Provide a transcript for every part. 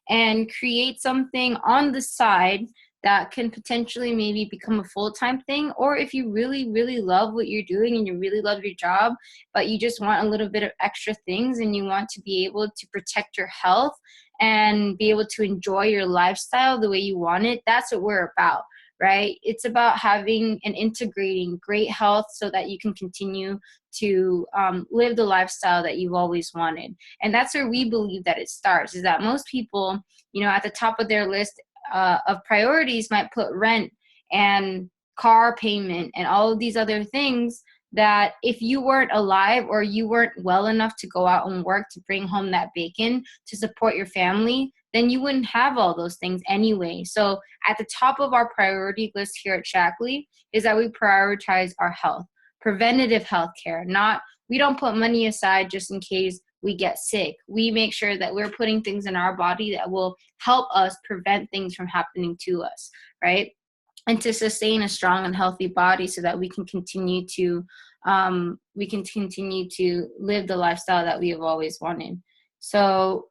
and create something on the side that can potentially maybe become a full-time thing. Or if you really, really love what you're doing and you really love your job, but you just want a little bit of extra things and you want to be able to protect your health and be able to enjoy your lifestyle the way you want it, that's what we're about, right? It's about having and integrating great health so that you can continue to live the lifestyle that you've always wanted. And that's where we believe that it starts, is that most people, at the top of their list of priorities might put rent and car payment and all of these other things that if you weren't alive or you weren't well enough to go out and work to bring home that bacon to support your family, then you wouldn't have all those things anyway. So at the top of our priority list here at Shackley is that we prioritize our health, preventative health care. We don't put money aside just in case we get sick. We make sure that we're putting things in our body that will help us prevent things from happening to us, right? And to sustain a strong and healthy body so that we can continue to live the lifestyle that we have always wanted. So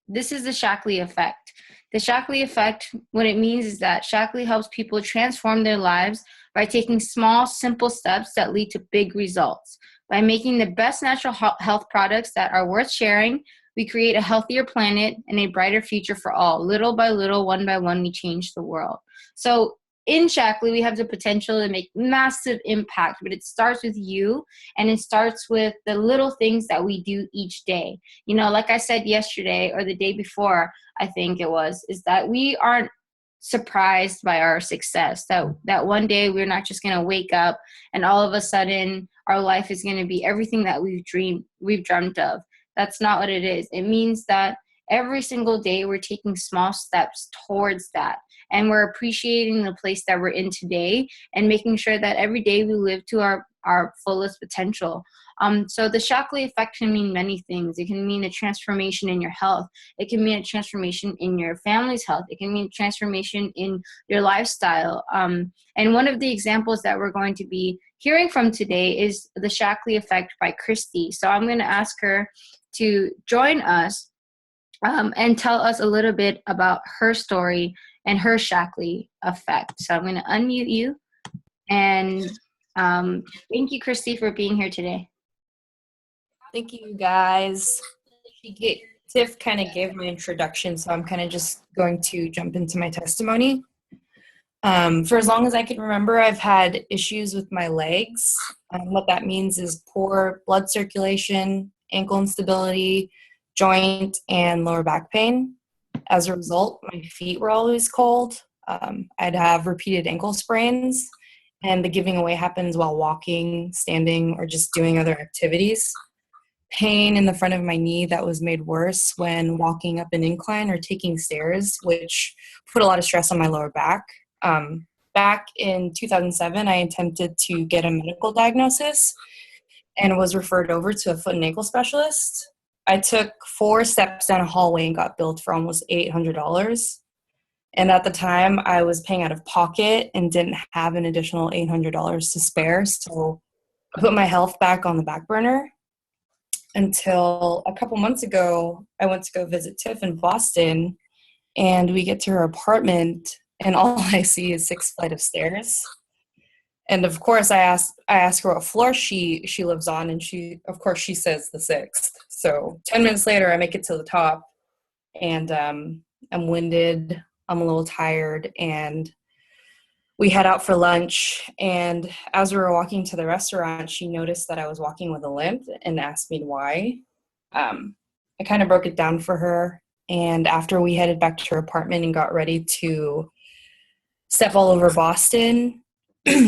this is the Shackley effect. The Shackley effect, what it means is that Shackley helps people transform their lives by taking small, simple steps that lead to big results. By making the best natural health products that are worth sharing, we create a healthier planet and a brighter future for all. Little by little, one by one, we change the world. So in Shackley, we have the potential to make massive impact, but it starts with you, and it starts with the little things that we do each day. Like I said yesterday or the day before, I think it was, is that we aren't surprised by our success, that one day we're not just going to wake up and all of a sudden our life is going to be everything that we've dreamt of. That's not what it is. It means that every single day we're taking small steps towards that, and we're appreciating the place that we're in today and making sure that every day we live to our fullest potential. So the Shackley effect can mean many things. It can mean a transformation in your health. It can mean a transformation in your family's health. It can mean a transformation in your lifestyle. And one of the examples that we're going to be hearing from today is the Shackley effect by Kristie. So I'm going to ask her to join us and tell us a little bit about her story and her Shackley effect. So I'm going to unmute you. And thank you, Kristie, for being here today. Thank you, guys. Tif kind of gave my introduction, so I'm kind of just going to jump into my testimony. For as long as I can remember, I've had issues with my legs. What that means is poor blood circulation, ankle instability, joint and lower back pain. As a result, my feet were always cold. I'd have repeated ankle sprains, and the giving away happens while walking, standing, or just doing other activities. Pain in the front of my knee that was made worse when walking up an incline or taking stairs, which put a lot of stress on my lower back. Back in 2007, I attempted to get a medical diagnosis and was referred over to a foot and ankle specialist. I took 4 steps down a hallway and got billed for almost $800. And at the time, I was paying out of pocket and didn't have an additional $800 to spare. So I put my health back on the back burner until a couple months ago, I went to go visit Tif in Boston, and we get to her apartment, and all I see is 6 flights of stairs. And of course, I asked her what floor she lives on, and she says the 6th. So 10 minutes later, I make it to the top, and I'm winded. I'm a little tired, and we head out for lunch. And as we were walking to the restaurant, she noticed that I was walking with a limp and asked me why. I kind of broke it down for her. And after we headed back to her apartment and got ready to step all over Boston,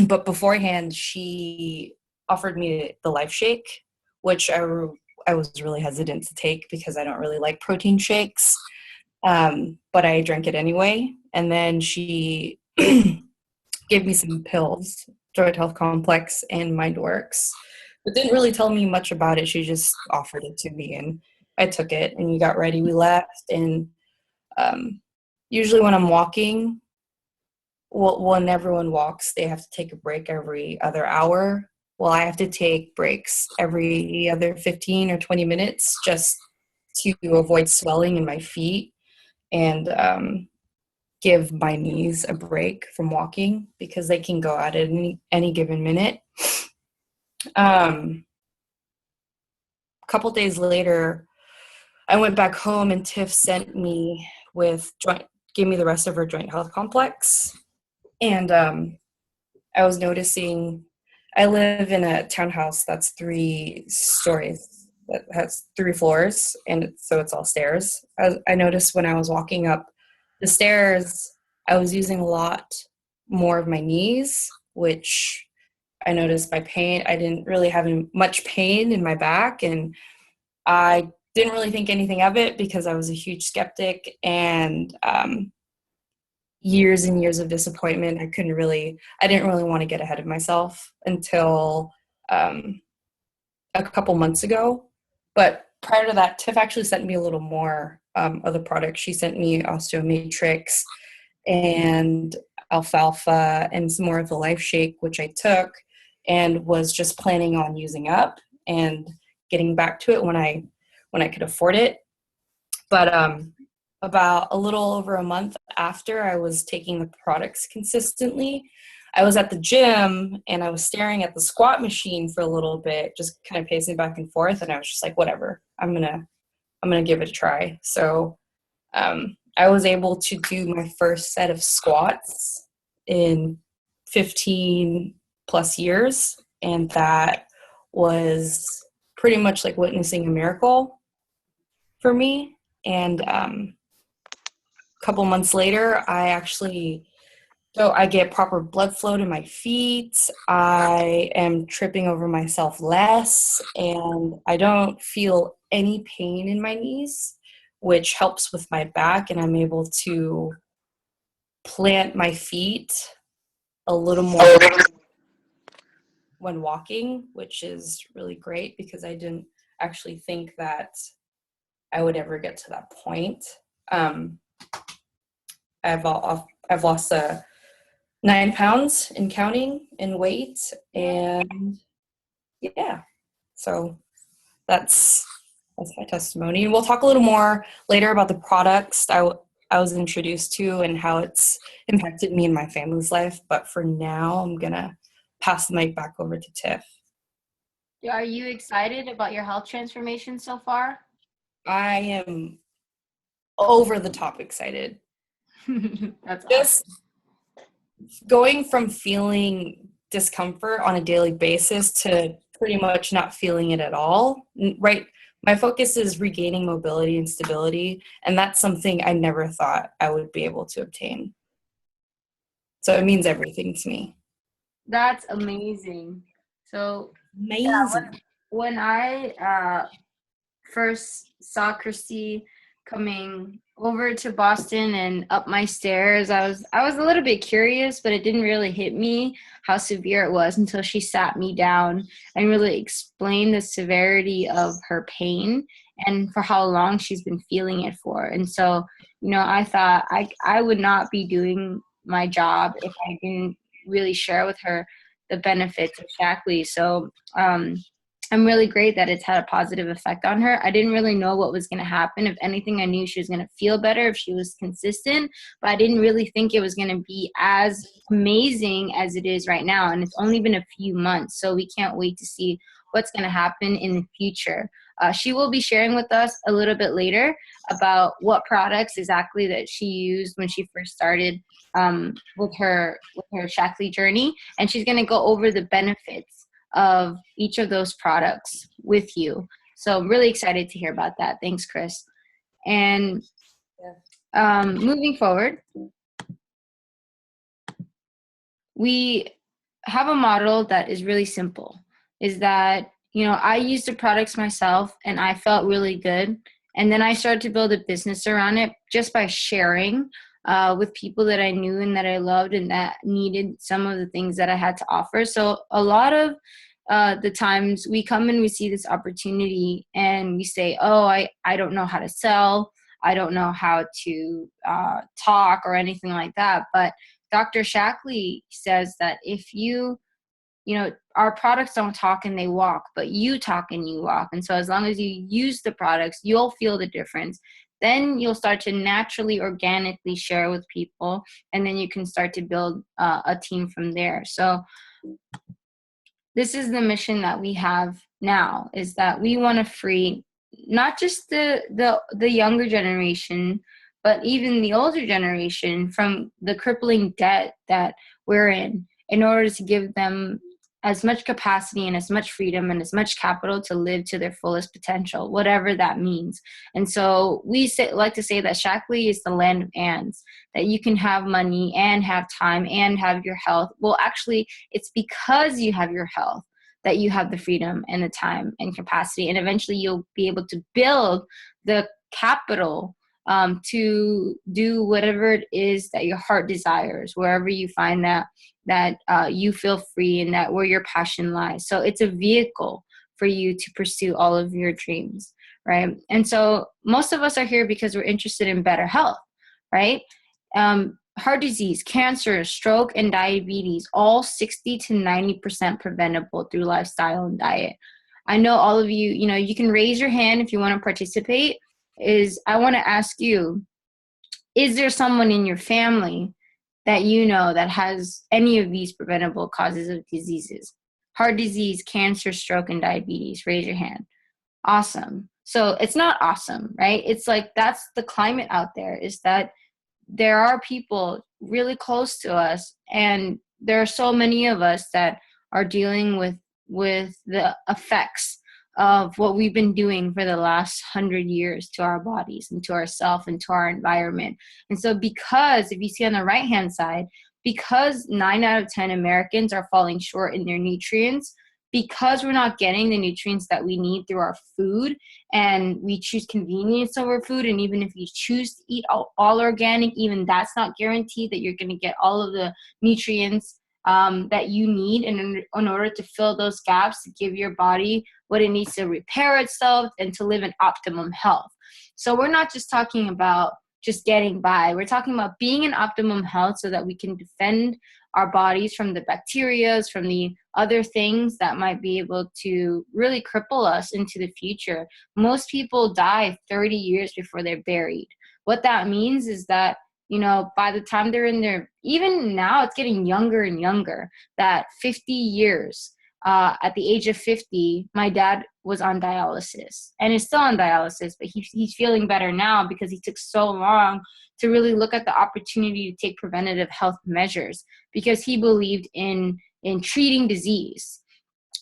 but beforehand, she offered me the Life Shake, which I was really hesitant to take because I don't really like protein shakes. But I drank it anyway. And then she gave me some pills, Joint Health Complex and MindWorks, but didn't really tell me much about it. She just offered it to me, and I took it, and we got ready. We left, and usually when I'm walking, when everyone walks, they have to take a break every other hour. Well, I have to take breaks every other 15 or 20 minutes just to avoid swelling in my feet and give my knees a break from walking because they can go out at any given minute. A couple days later, I went back home and Tif sent me gave me the rest of her joint health complex. And I was noticing, I live in a townhouse that's 3 stories, that has 3 floors, and so it's all stairs. I noticed when I was walking up the stairs, I was using a lot more of my knees, which I noticed my pain. I didn't really have much pain in my back, and I didn't really think anything of it because I was a huge skeptic, and years and years of disappointment. I didn't really want to get ahead of myself until a couple months ago. But prior to that, Tiff actually sent me a little more of the product. She sent me Osteomatrix and alfalfa and some more of the Life Shake, which I took and was just planning on using up and getting back to it when I could afford it. But about a little over a month after I was taking the products consistently, I was at the gym and I was staring at the squat machine for a little bit, just kind of pacing back and forth. And I was just like, whatever, I'm gonna give it a try. So I was able to do my first set of squats in 15 plus years. And that was pretty much like witnessing a miracle for me. And couple months later, I get proper blood flow to my feet. I am tripping over myself less, and I don't feel any pain in my knees, which helps with my back, and I'm able to plant my feet a little more when walking, which is really great because I didn't actually think that I would ever get to that point. I've lost 9 pounds and counting in weight, and yeah, so that's my testimony. And we'll talk a little more later about the products I was introduced to and how it's impacted me and my family's life. But for now, I'm gonna pass the mic back over to Tiff. Are you excited about your health transformation so far? I am over the top excited. That's just awesome. Going from feeling discomfort on a daily basis to pretty much not feeling it at all, right? My focus is regaining mobility and stability, and that's something I never thought I would be able to obtain. So it means everything to me. That's amazing. So Amazing. Yeah, when I first saw Kristie coming over to Boston and up my stairs, I was a little bit curious, but it didn't really hit me how severe it was until she sat me down and really explained the severity of her pain and for how long she's been feeling it for. And so, I thought I would not be doing my job if I didn't really share with her the benefits of Shaklee. So I'm really great that it's had a positive effect on her. I didn't really know what was going to happen. If anything, I knew she was going to feel better if she was consistent, but I didn't really think it was going to be as amazing as it is right now. And it's only been a few months, so we can't wait to see what's going to happen in the future. She will be sharing with us a little bit later about what products exactly that she used when she first started with her Shaklee journey, and she's going to go over the benefits of each of those products with you. So I'm really excited to hear about that. Thanks, Chris. And moving forward, we have a model that is really simple, is that, I used the products myself and I felt really good. And then I started to build a business around it just by sharing with people that I knew and that I loved and that needed some of the things that I had to offer. So a lot of the times we come and we see this opportunity and we say, oh, I don't know how to sell. I don't know how to talk or anything like that. But Dr. Shaklee says that if you our products don't talk and they walk, but you talk and you walk. And so as long as you use the products, you'll feel the difference. Then you'll start to naturally, organically share with people, and then you can start to build a team from there. So this is the mission that we have now, is that we want to free not just the younger generation, but even the older generation from the crippling debt that we're in order to give them as much capacity and as much freedom and as much capital to live to their fullest potential, whatever that means. And so we like to say that Shaklee is the land of ands, that you can have money and have time and have your health. Well, actually, it's because you have your health that you have the freedom and the time and capacity. And eventually you'll be able to build the capital to do whatever it is that your heart desires, wherever you find that you feel free and that where your passion lies. So it's a vehicle for you to pursue all of your dreams, right? And so most of us are here because we're interested in better health, right? Heart disease, cancer, stroke, and diabetes, all 60 to 90% preventable through lifestyle and diet. I know all of you, you can raise your hand if you want to participate. I want to ask you, is there someone in your family that you know that has any of these preventable causes of diseases? Heart disease, cancer, stroke, and diabetes. Raise your hand. Awesome. So it's not awesome, right? It's like that's the climate out there, is that there are people really close to us, and there are so many of us that are dealing with the effects of what we've been doing for the last 100 years to our bodies and to ourselves and to our environment. And so because, if you see on the right-hand side, because 9 out of 10 Americans are falling short in their nutrients, because we're not getting the nutrients that we need through our food, and we choose convenience over food, and even if you choose to eat all organic, even that's not guaranteed that you're going to get all of the nutrients that you need in order to fill those gaps, to give your body what it needs to repair itself and to live in optimum health. So we're not just talking about just getting by. We're talking about being in optimum health so that we can defend our bodies from the bacteria, from the other things that might be able to really cripple us into the future. Most people die 30 years before they're buried. What that means is that, by the time they're in their, even now it's getting younger and younger, that 50 years, at the age of 50, my dad was on dialysis and is still on dialysis, but he's feeling better now because he took so long to really look at the opportunity to take preventative health measures, because he believed in treating disease.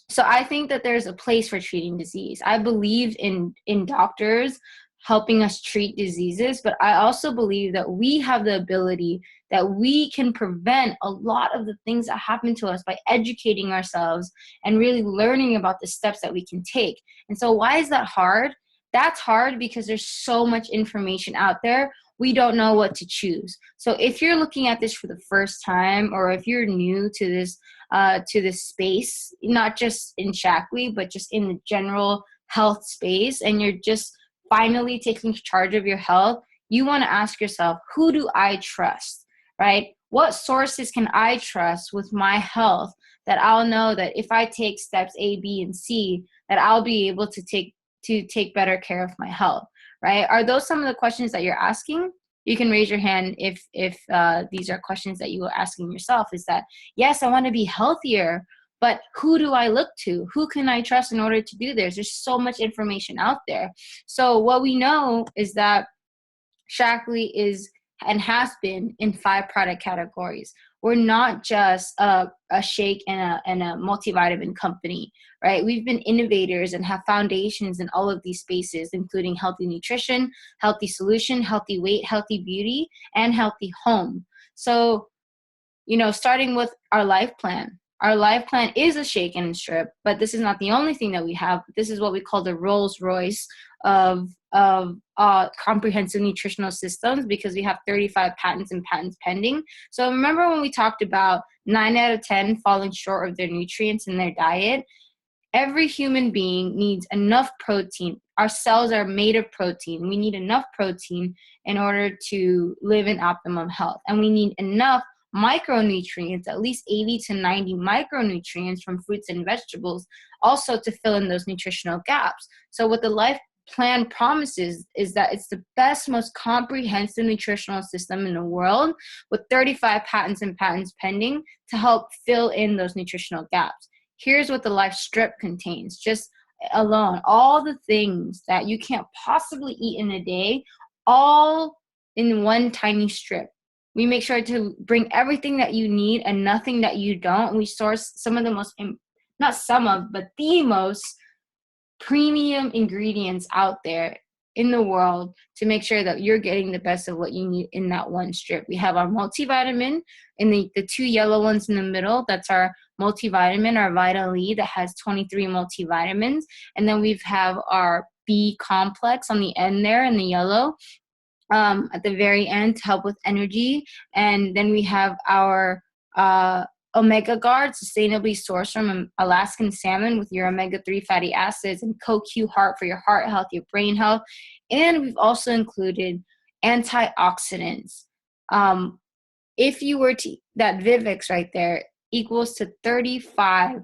So I think that there's a place for treating disease. I believe in doctors helping us treat diseases, but I also believe that we have the ability that we can prevent a lot of the things that happen to us by educating ourselves and really learning about the steps that we can take. And so why is that hard? That's hard because there's so much information out there. We don't know what to choose. So if you're looking at this for the first time, or if you're new to this space, not just in Shaklee, but just in the general health space, and you're just finally taking charge of your health, you want to ask yourself, who do I trust, right? What sources can I trust with my health that I'll know that if I take steps A, B, and C, that I'll be able to take better care of my health, right? Are those some of the questions that you're asking? You can raise your hand if these are questions that you are asking yourself. Is that, yes, I want to be healthier, but who do I look to? Who can I trust in order to do this? There's so much information out there. So what we know is that Shaklee is and has been in 5 product categories. We're not just a shake and a multivitamin company, right? We've been innovators and have foundations in all of these spaces, including healthy nutrition, healthy solution, healthy weight, healthy beauty, and healthy home. So, starting with our life plan. Our life plan is a shake and strip, but this is not the only thing that we have. This is what we call the Rolls Royce of comprehensive nutritional systems, because we have 35 patents and patents pending. So remember when we talked about 9 out of 10 falling short of their nutrients in their diet? Every human being needs enough protein. Our cells are made of protein. We need enough protein in order to live in optimum health. And we need enough micronutrients, at least 80 to 90 micronutrients from fruits and vegetables, also to fill in those nutritional gaps. So what the Life Plan promises is that it's the best, most comprehensive nutritional system in the world, with 35 patents and patents pending to help fill in those nutritional gaps. Here's what the Life Strip contains. Just alone, all the things that you can't possibly eat in a day, all in one tiny strip. We make sure to bring everything that you need and nothing that you don't. And we source some of the most, not some of, but the most premium ingredients out there in the world to make sure that you're getting the best of what you need in that one strip. We have our multivitamin in the two yellow ones in the middle. That's our multivitamin, our Vital E, that has 23 multivitamins. And then we have our B complex on the end there in the yellow, at the very end to help with energy. And then we have our Omega Guard, sustainably sourced from Alaskan salmon with your omega-3 fatty acids, and CoQ Heart for your heart health, your brain health. And we've also included antioxidants. If you were to, that Vivix right there equals to 35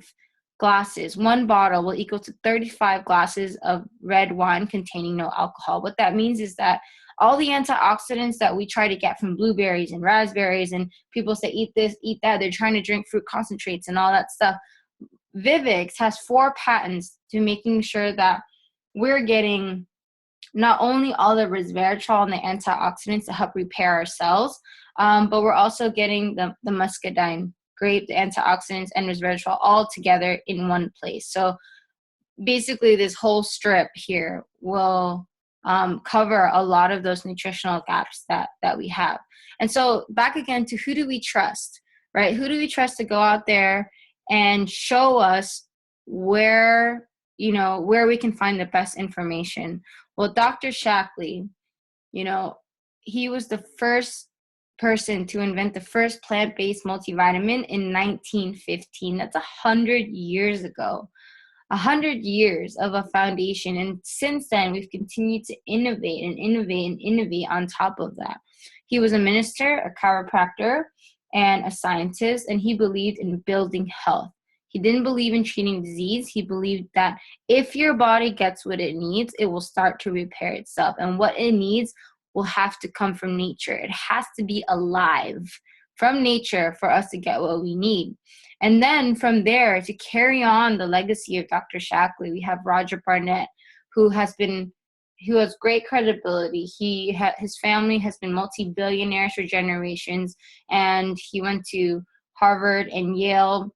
glasses. One bottle will equal to 35 glasses of red wine containing no alcohol. What that means is that all the antioxidants that we try to get from blueberries and raspberries, and people say eat this, eat that, they're trying to drink fruit concentrates and all that stuff. Vivix has 4 patents to making sure that we're getting not only all the resveratrol and the antioxidants to help repair our cells, but we're also getting the muscadine grape, the antioxidants, and resveratrol all together in one place. So basically this whole strip here will cover a lot of those nutritional gaps that we have. And so back again to who do we trust, right? Who do we trust to go out there and show us where we can find the best information? Well, Dr. Shaklee, he was the first person to invent the first plant-based multivitamin in 1915. That's 100 years ago. 100 years of a foundation. And since then, we've continued to innovate and innovate and innovate on top of that. He was a minister, a chiropractor, and a scientist, and he believed in building health. He didn't believe in treating disease. He believed that if your body gets what it needs, it will start to repair itself. And what it needs will have to come from nature. It has to be alive from nature for us to get what we need. And then from there, to carry on the legacy of Dr. Shaklee, we have Roger Barnett, who has great credibility. His family has been multi-billionaires for generations, and he went to Harvard and Yale,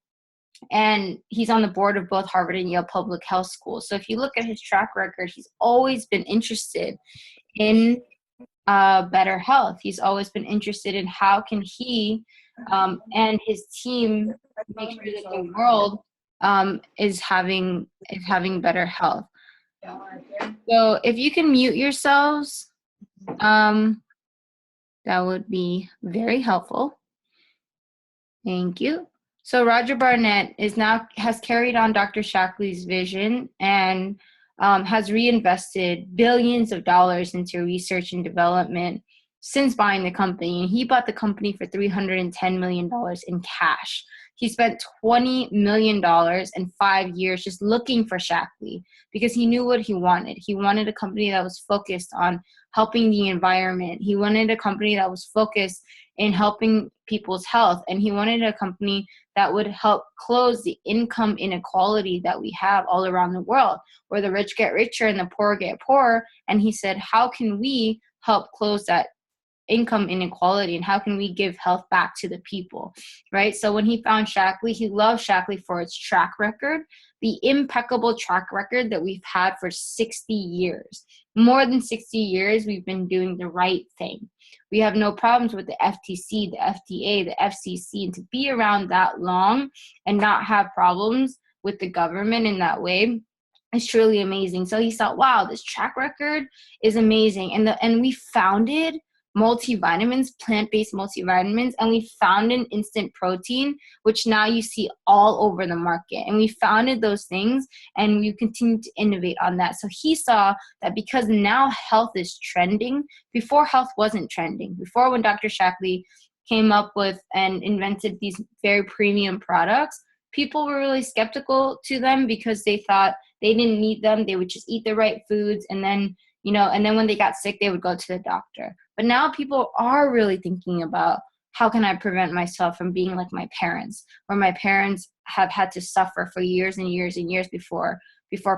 and he's on the board of both Harvard and Yale public health schools. So if you look at his track record, he's always been interested in better health. He's always been interested in how can he and his team make sure that the world is having better health. So if you can mute yourselves, that would be very helpful. Thank you. So Roger Barnett has carried on Dr. Shaklee's vision and has reinvested billions of dollars into research and development since buying the company. And he bought the company for $310 million in cash. He spent $20 million in 5 years just looking for Shaklee because he knew what he wanted. He wanted a company that was focused on helping the environment. He wanted a company that was focused in helping people's health. And he wanted a company that would help close the income inequality that we have all around the world, where the rich get richer and the poor get poorer. And he said, how can we help close that income inequality, and how can we give health back to the people, right? So when he found Shaklee, he loved Shaklee for its track record, the impeccable track record that we've had for 60 years. More than 60 years, we've been doing the right thing. We have no problems with the FTC, the FDA, the FCC, and to be around that long and not have problems with the government in that way is truly amazing. So he thought, wow, this track record is amazing. And we founded multivitamins, plant-based multivitamins, and we founded instant protein, which now you see all over the market. And we founded those things, and we continue to innovate on that. So he saw that because now health is trending, before health wasn't trending. Before, when Dr. Shaklee came up with and invented these very premium products, people were really skeptical to them because they thought they didn't need them. They would just eat the right foods, and then, and then when they got sick, they would go to the doctor. But now people are really thinking about, how can I prevent myself from being like my parents, where my parents have had to suffer for years and years and years before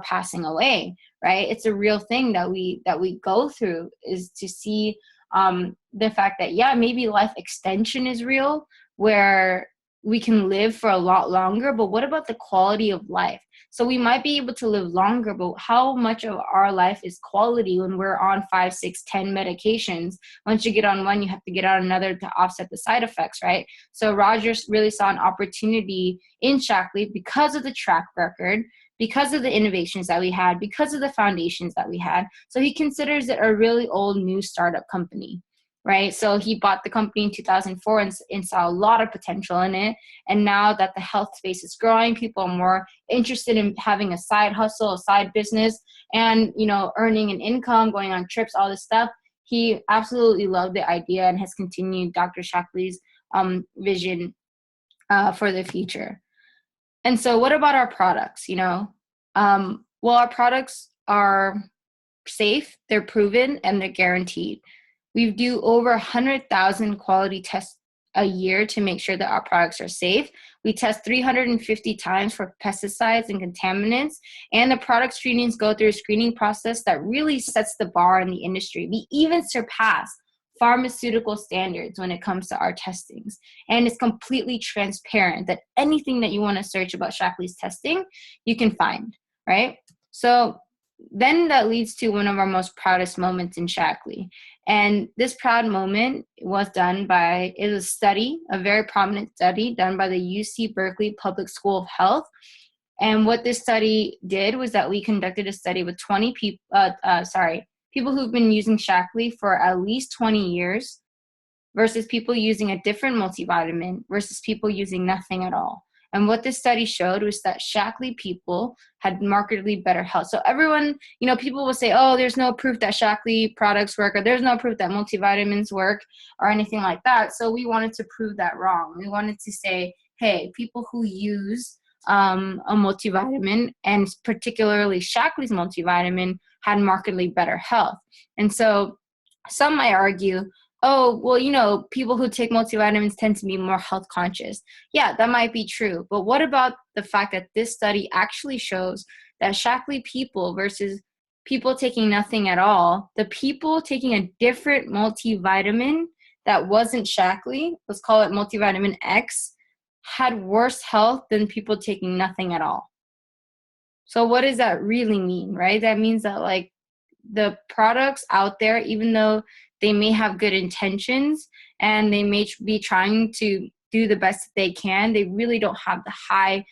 passing away, right? It's a real thing that we go through, is to see the fact that, yeah, maybe life extension is real, where we can live for a lot longer, but what about the quality of life? So we might be able to live longer, but how much of our life is quality when we're on 5, 6, 10 medications? Once you get on one, you have to get on another to offset the side effects, right? So Rogers really saw an opportunity in Shaklee because of the track record, because of the innovations that we had, because of the foundations that we had. So he considers it a really old new startup company, right? So he bought the company in 2004 and saw a lot of potential in it. And now that the health space is growing, people are more interested in having a side hustle, a side business, and, earning an income, going on trips, all this stuff. He absolutely loved the idea and has continued Dr. Shaklee's vision for the future. And so what about our products? Well, our products are safe, they're proven, and they're guaranteed. We do over 100,000 quality tests a year to make sure that our products are safe. We test 350 times for pesticides and contaminants, and the product screenings go through a screening process that really sets the bar in the industry. We even surpass pharmaceutical standards when it comes to our testings. And it's completely transparent that anything that you want to search about Shaklee's testing, you can find, right? So then that leads to one of our most proudest moments in Shaklee. And this proud moment was a study, a very prominent study done by the UC Berkeley Public School of Health. And what this study did was that we conducted a study with 20 people who've been using Shaklee for at least 20 years versus people using a different multivitamin versus people using nothing at all. And what this study showed was that Shaklee people had markedly better health. So everyone, people will say, oh, there's no proof that Shaklee products work, or there's no proof that multivitamins work, or anything like that. So we wanted to prove that wrong. We wanted to say, hey, people who use a multivitamin, and particularly Shaklee's multivitamin, had markedly better health. And so some might argue, oh, well, people who take multivitamins tend to be more health conscious. Yeah, that might be true. But what about the fact that this study actually shows that Shaklee people versus people taking nothing at all, the people taking a different multivitamin that wasn't Shaklee, let's call it multivitamin X, had worse health than people taking nothing at all. So what does that really mean, right? That means that, like, the products out there, even though they may have good intentions and they may be trying to do the best that they can, they really don't have the high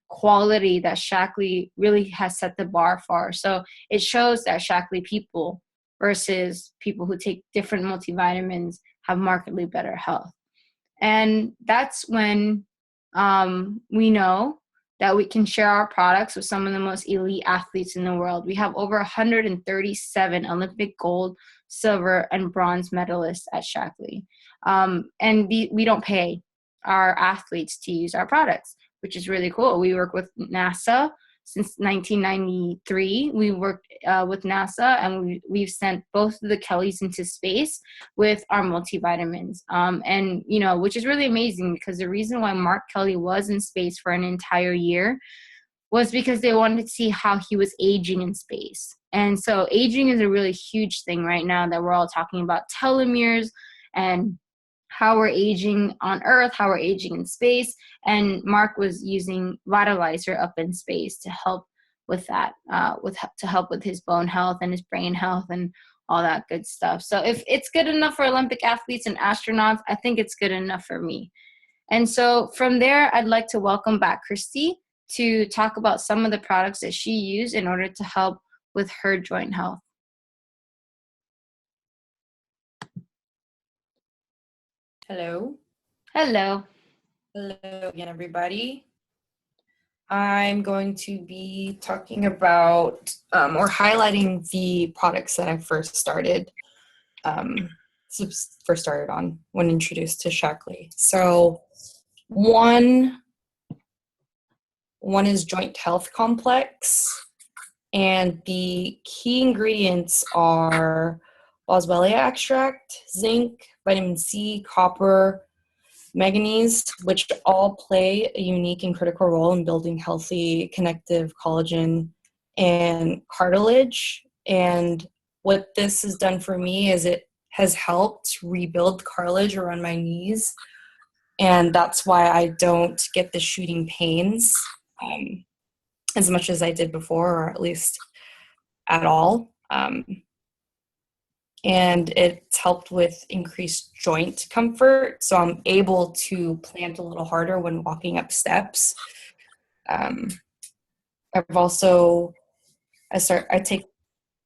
quality that Shaklee really has set the bar for. So it shows that Shaklee people versus people who take different multivitamins have markedly better health. And that's when we know that we can share our products with some of the most elite athletes in the world. We have over 137 Olympic gold, silver, and bronze medalists at Shaklee. And we don't pay our athletes to use our products, which is really cool. We work with NASA since 1993. We worked with NASA, and we've sent both of the Kellys into space with our multivitamins. And, which is really amazing, because the reason why Mark Kelly was in space for an entire year was because they wanted to see how he was aging in space. And so aging is a really huge thing right now that we're all talking about, telomeres and how we're aging on Earth, how we're aging in space. And Mark was using Vitalizer up in space to help with that, to help with his bone health and his brain health and all that good stuff. So if it's good enough for Olympic athletes and astronauts, I think it's good enough for me. And so from there, I'd like to welcome back Kristie to talk about some of the products that she used in order to help with her joint health. Hello. Hello. Hello again, everybody. I'm going to be talking about or highlighting the products that I first started first started on when introduced to Shaklee. So one is Joint Health Complex, and the key ingredients are boswellia extract, zinc, vitamin C, copper, manganese, which all play a unique and critical role in building healthy connective collagen and cartilage. And what this has done for me is it has helped rebuild cartilage around my knees. And that's why I don't get the shooting pains as much as I did before, or at least at all. And it's helped with increased joint comfort. So I'm able to plant a little harder when walking up steps. I've also, I took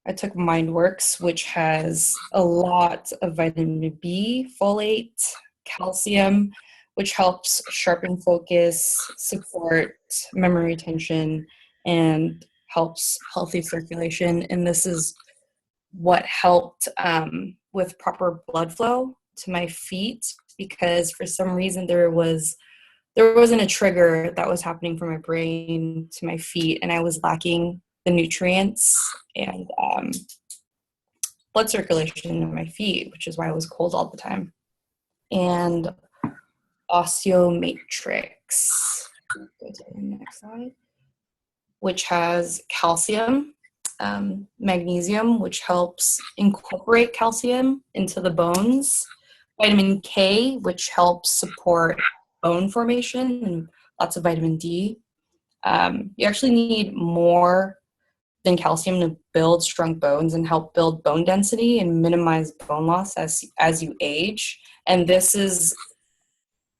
MindWorks, which has a lot of vitamin B, folate, calcium, which helps sharpen focus, support memory retention, and helps healthy circulation. And this is what helped with proper blood flow to my feet, because for some reason there wasn't a trigger that was happening from my brain to my feet, and I was lacking the nutrients and blood circulation in my feet, which is why I was cold all the time. And Osteomatrix, go to the next slide, which has calcium, magnesium, which helps incorporate calcium into the bones, vitamin K, which helps support bone formation, and lots of vitamin D. You actually need more than calcium to build strong bones and help build bone density and minimize bone loss as you age. And this is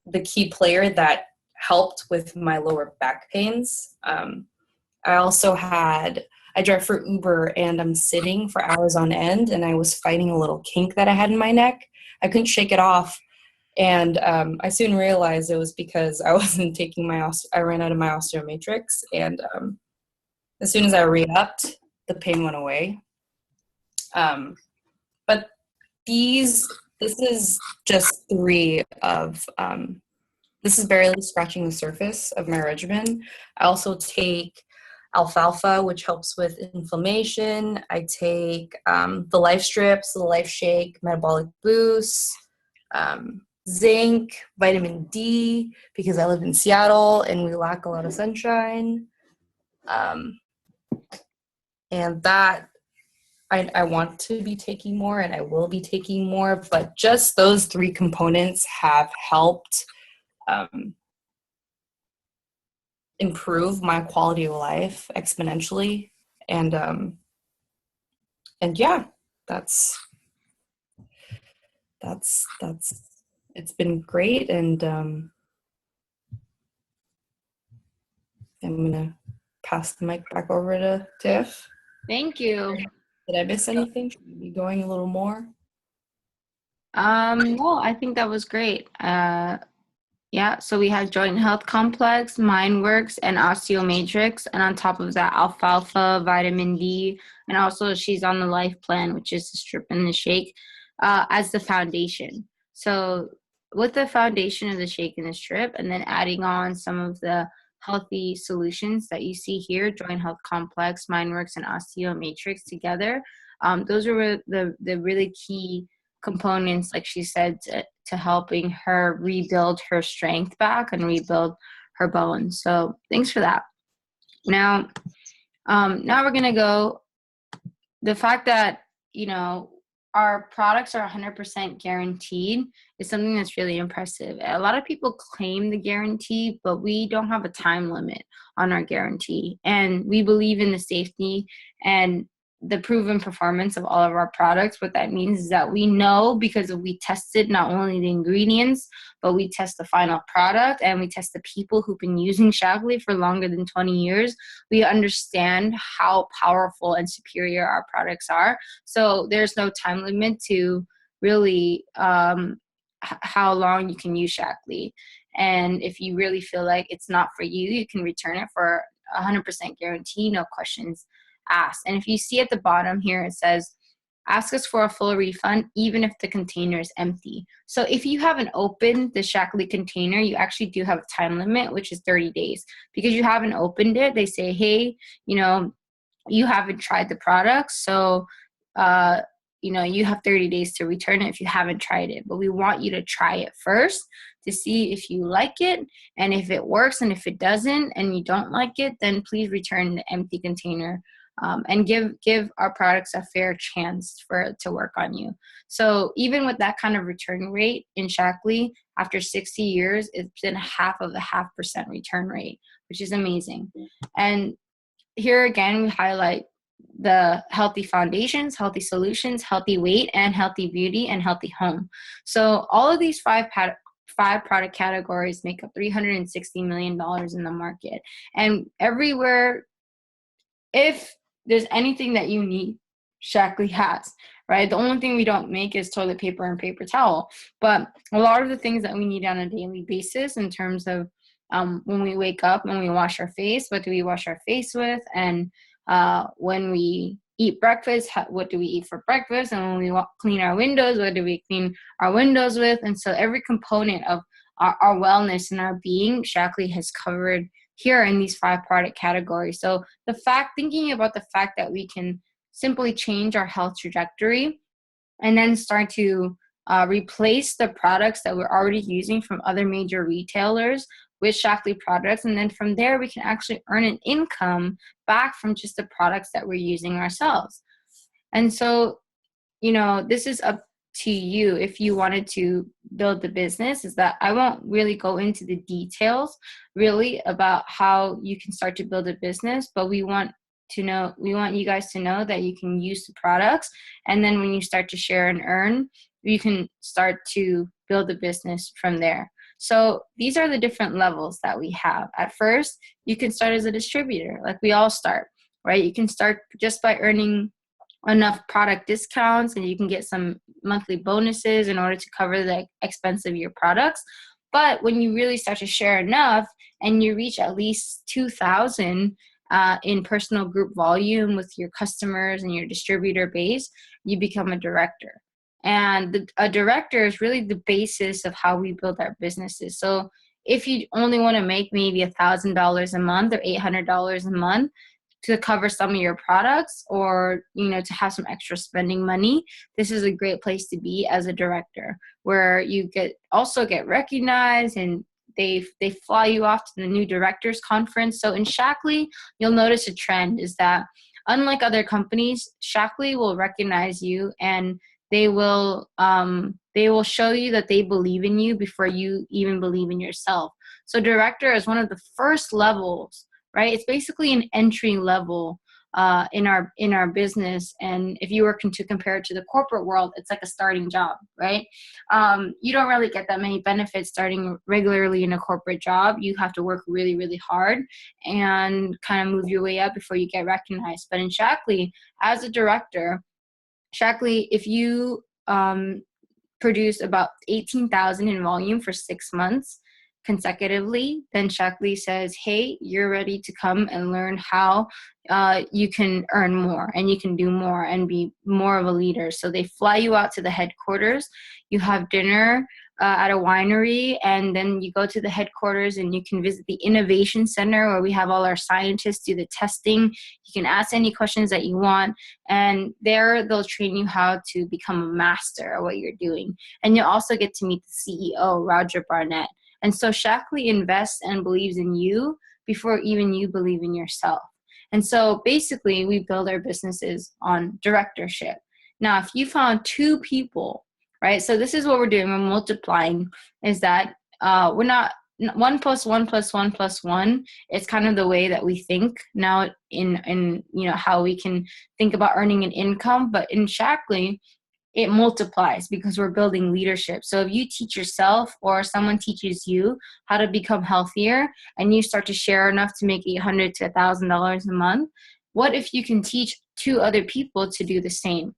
the key player that helped with my lower back pains. I drive for Uber, and I'm sitting for hours on end, and I was fighting a little kink that I had in my neck. I couldn't shake it off. And I soon realized it was because I wasn't taking I ran out of my Osteomatrix. And as soon as I re-upped, the pain went away. But this is just this is barely scratching the surface of my regimen. I also take alfalfa, which helps with inflammation. I take the Life Strips, the Life Shake, Metabolic Boost, zinc, vitamin D, because I live in Seattle and we lack a lot of sunshine. And that I want to be taking more, and I will be taking more, but just those three components have helped improve my quality of life exponentially. And yeah, that's it's been great. And I'm gonna pass the mic back over to Tiff. Thank you. Did I miss anything? Should we be going a little more? No, I think that was great. Yeah, so we have Joint Health Complex, MindWorks, and Osteomatrix, and on top of that, alfalfa, vitamin D, and also she's on the Life Plan, which is the strip and the shake, as the foundation. So with the foundation of the shake and the strip, and then adding on some of the healthy solutions that you see here, Joint Health Complex, MindWorks, and Osteomatrix together, those are the really key components, like she said, to helping her rebuild her strength back and rebuild her bones. So thanks for that. Now we're gonna go. The fact that our products are 100% guaranteed is something that's really impressive. A lot of people claim the guarantee, but we don't have a time limit on our guarantee, and we believe in the safety and the proven performance of all of our products. What that means is that we know, because we tested not only the ingredients, but we test the final product, and we test the people who've been using Shaklee for longer than 20 years. We understand how powerful and superior our products are. So there's no time limit to really how long you can use Shaklee. And if you really feel like it's not for you, you can return it for 100% guarantee, no questions asked. And if you see at the bottom here, it says ask us for a full refund, even if the container is empty. So if you haven't opened the Shaklee container, you actually do have a time limit, which is 30 days. Because you haven't opened it, they say, hey, you haven't tried the product, so you have 30 days to return it if you haven't tried it. But we want you to try it first to see if you like it, and if it works. And if it doesn't and you don't like it, then please return the empty container, and give our products a fair chance for it to work on you. So even with that kind of return rate in Shaklee, after 60 years, it's been half of the 0.5% return rate, which is amazing. And here again, we highlight the healthy foundations, healthy solutions, healthy weight, and healthy beauty, and healthy home. So all of these five product categories make up $360 million in the market. And everywhere, if there's anything that you need, Shaklee has, right? The only thing we don't make is toilet paper and paper towel. But a lot of the things that we need on a daily basis in terms of when we wake up, when we wash our face, what do we wash our face with? And when we eat breakfast, what do we eat for breakfast? And when we clean our windows, what do we clean our windows with? And so every component of our wellness and our being, Shaklee has covered here in these 5 product categories. So thinking about the fact that we can simply change our health trajectory and then start to replace the products that we're already using from other major retailers with Shaklee products. And then from there, we can actually earn an income back from just the products that we're using ourselves. And so, this is up to you if you wanted to build the business. Is that I won't really go into the details really about how you can start to build a business, but we want you guys to know that you can use the products, and then when you start to share and earn, you can start to build a business from there. So these are the different levels that we have. At first, you can start as a distributor, like we all start, right? You can start just by earning enough product discounts, and you can get some monthly bonuses in order to cover the expense of your products. But when you really start to share enough and you reach at least 2,000 in personal group volume with your customers and your distributor base, you become a director. And a director is really the basis of how we build our businesses. So if you only want to make maybe $1,000 a month or $800 a month to cover some of your products, or to have some extra spending money, this is a great place to be as a director, where you also get recognized, and they fly you off to the new directors conference. So in Shaklee, you'll notice a trend is that unlike other companies, Shaklee will recognize you, and they will show you that they believe in you before you even believe in yourself. So director is one of the first levels, right? It's basically an entry level in our business. And if you were to compare it to the corporate world, it's like a starting job, right? You don't really get that many benefits starting regularly in a corporate job. You have to work really, really hard and kind of move your way up before you get recognized. But in Shaklee, as a director, Shaklee, if you produce about 18,000 in volume for 6 months consecutively, then Shaklee says, hey, you're ready to come and learn how you can earn more and you can do more and be more of a leader. So they fly you out to the headquarters. You have dinner at a winery, and then you go to the headquarters and you can visit the innovation center where we have all our scientists do the testing. You can ask any questions that you want, and there they'll train you how to become a master at what you're doing. And you'll also get to meet the CEO, Roger Barnett. And so Shaklee invests and believes in you before even you believe in yourself. And so basically we build our businesses on directorship. Now, if you found 2 people, right? So this is what we're doing. We're multiplying, is that we're not 1 + 1 + 1 + 1. It's kind of the way that we think now in how we can think about earning an income. But in Shaklee, it multiplies because we're building leadership. So if you teach yourself or someone teaches you how to become healthier, and you start to share enough to make $800 to $1,000 a month, what if you can teach 2 other people to do the same?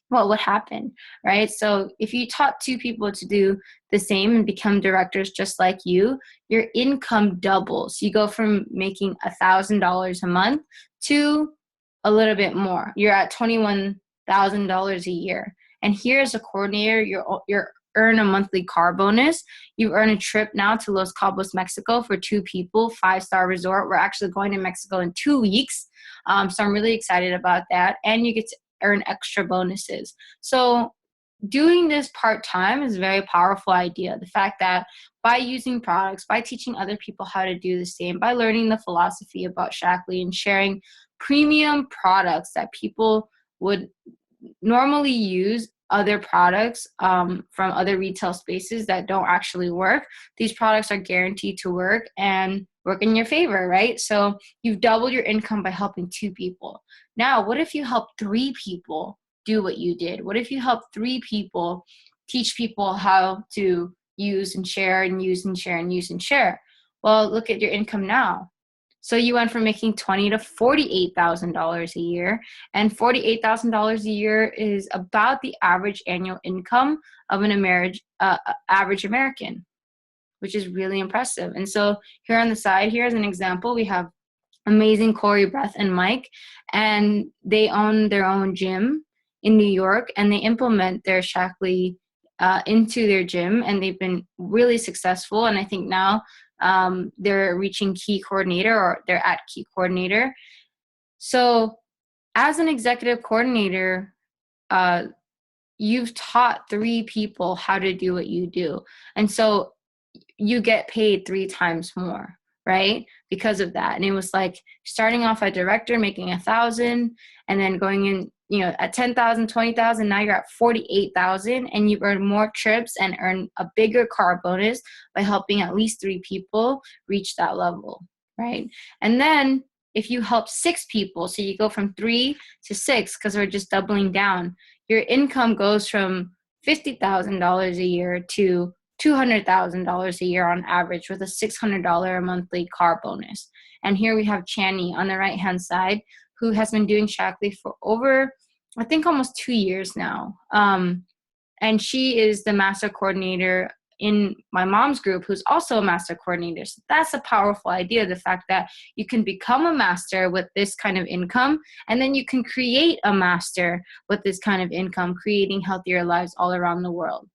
What would happen, right? So if you taught 2 people to do the same and become directors just like you, your income doubles. You go from making $1,000 a month to a little bit more. You're at $21,000 $1,000 a year. And here as a coordinator, you're earn a monthly car bonus. You earn a trip now to Los Cabos, Mexico for 2 people, 5-star resort. We're actually going to Mexico in 2 weeks. So I'm really excited about that. And you get to earn extra bonuses. So doing this part-time is a very powerful idea. The fact that by using products, by teaching other people how to do the same, by learning the philosophy about Shaklee and sharing premium products that people would normally use other products from other retail spaces that don't actually work. These products are guaranteed to work and work in your favor, right? So you've doubled your income by helping 2 people. Now, what if you help 3 people do what you did? What if you help 3 people teach people how to use and share and use and share and use and share? Well, look at your income now. So you went from making $20,000 to $48,000 a year, and $48,000 a year is about the average annual income of an average American, which is really impressive. And so here on the side, here as an example, we have amazing Corey, Beth, and Mike, and they own their own gym in New York, and they implement their Shaklee into their gym, and they've been really successful. And I think now they're reaching key coordinator, or they're at key coordinator. So as an executive coordinator, you've taught 3 people how to do what you do. And so you get paid 3 times more, right? Because of that. And it was like starting off at director, making 1,000, and then going in, at 10,000, 20,000, now you're at 48,000, and you earn more trips and earn a bigger car bonus by helping at least 3 people reach that level, right? And then if you help 6 people, so you go from 3 to 6, because we're just doubling down, your income goes from $50,000 a year to $200,000 a year on average, with a $600 a monthly car bonus. And here we have Chani on the right-hand side, who has been doing Shaklee for over, I think, almost 2 years now. And she is the master coordinator in my mom's group, who's also a master coordinator. So that's a powerful idea, the fact that you can become a master with this kind of income, and then you can create a master with this kind of income, creating healthier lives all around the world.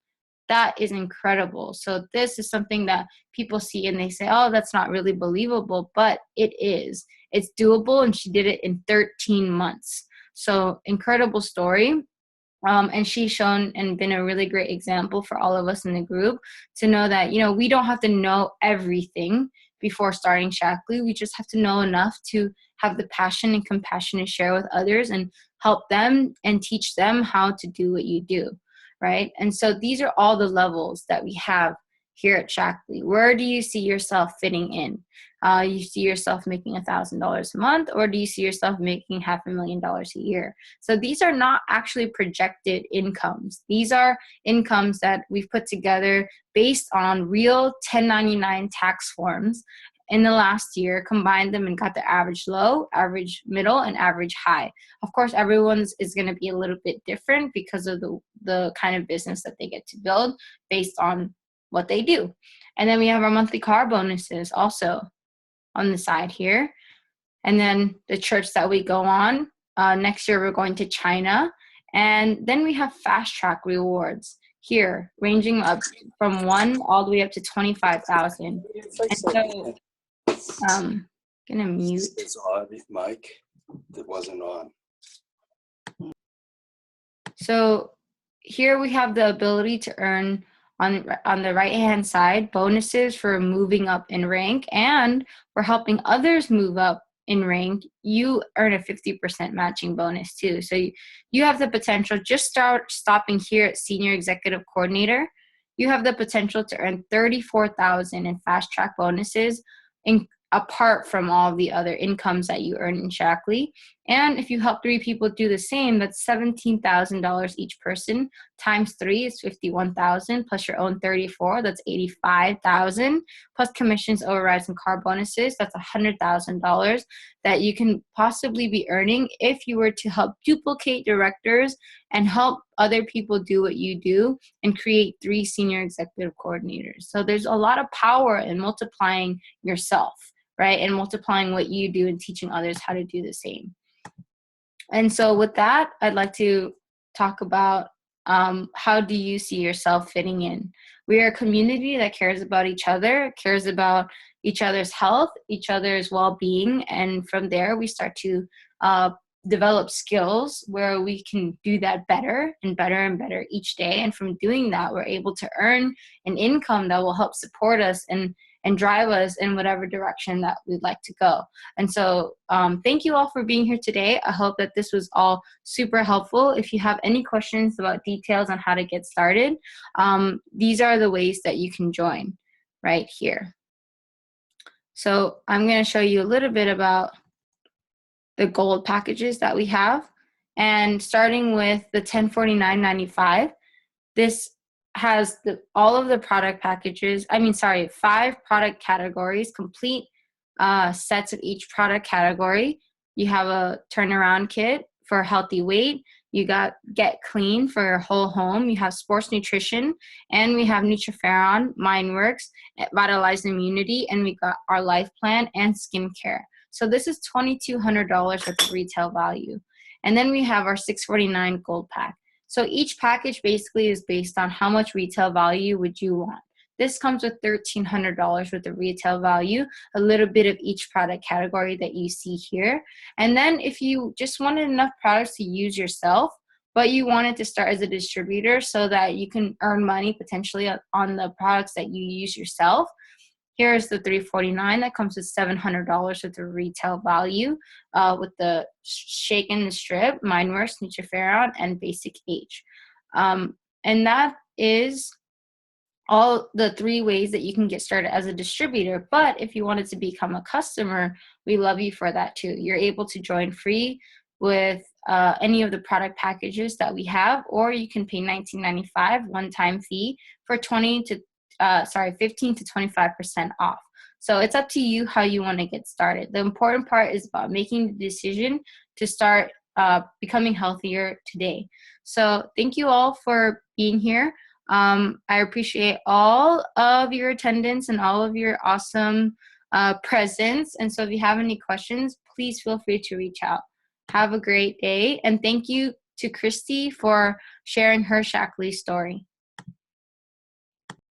That is incredible. So this is something that people see and they say, oh, that's not really believable, but it is. It's doable, and she did it in 13 months. So incredible story. And she's shown and been a really great example for all of us in the group to know that, we don't have to know everything before starting Shaklee. We just have to know enough to have the passion and compassion to share with others and help them and teach them how to do what you do. Right? And so these are all the levels that we have here at Shaklee. Where do you see yourself fitting in? You see yourself making $1,000 a month, or do you see yourself making $500,000 a year? So these are not actually projected incomes. These are incomes that we've put together based on real 1099 tax forms in the last year, combined them and got the average low, average middle, and average high. Of course, everyone's is going to be a little bit different because of the kind of business that they get to build based on what they do. And then we have our monthly car bonuses also on the side here. And then the church that we go on. Next year, we're going to China. And then we have fast track rewards here, ranging up from 1 all the way up to 25,000. And so gonna mute. It's on, Mike. That wasn't on. So here we have the ability to earn on the right-hand side bonuses for moving up in rank, and we're helping others move up in rank. You earn a 50% matching bonus too. So you have the potential, just stopping here at senior executive coordinator, you have the potential to earn $34,000 in fast track bonuses apart from all the other incomes that you earn in Shaklee. And if you help 3 people do the same, that's $17,000 each person. Times 3 is $51,000, plus your own 34, that's $85,000, plus commissions, overrides, and car bonuses, that's $100,000 that you can possibly be earning if you were to help duplicate directors and help other people do what you do and create 3 senior executive coordinators. So there's a lot of power in multiplying yourself, right? And multiplying what you do and teaching others how to do the same. And so with that, I'd like to talk about how do you see yourself fitting in. We are a community that cares about each other, cares about each other's health, each other's well-being, and from there we start to develop skills where we can do that better and better and better each day. And from doing that, we're able to earn an income that will help support us and drive us in whatever direction that we'd like to go. And so thank you all for being here today. I hope that this was all super helpful. If you have any questions about details on how to get started, these are the ways that you can join right here. So I'm going to show you a little bit about the gold packages that we have. And starting with the $1049.95, this has all of the product packages, 5 product categories, complete sets of each product category. You have a turnaround kit for healthy weight. You got Get Clean for your whole home. You have sports nutrition, and we have Nutriferon, MindWorks, Vitalize Immunity, and we got our life plan and skincare. So this is $2,200 worth of retail value. And then we have our $649 gold pack. So each package basically is based on how much retail value would you want. This comes with $1,300 worth of retail value, a little bit of each product category that you see here. And then if you just wanted enough products to use yourself, but you wanted to start as a distributor so that you can earn money potentially on the products that you use yourself, here's the $349 that comes with $700 worth of retail value with the Shake and the Strip, MindWorks, Nutriferon, and Basic H. And that is all the 3 ways that you can get started as a distributor. But if you wanted to become a customer, we love you for that too. You're able to join free with any of the product packages that we have, or you can pay $19.95 one-time fee for 15 to 25% off. So it's up to you how you want to get started. The important part is about making the decision to start becoming healthier today. So thank you all for being here. I appreciate all of your attendance and all of your awesome presence. And so if you have any questions, please feel free to reach out. Have a great day. And thank you to Kristie for sharing her Shaklee story.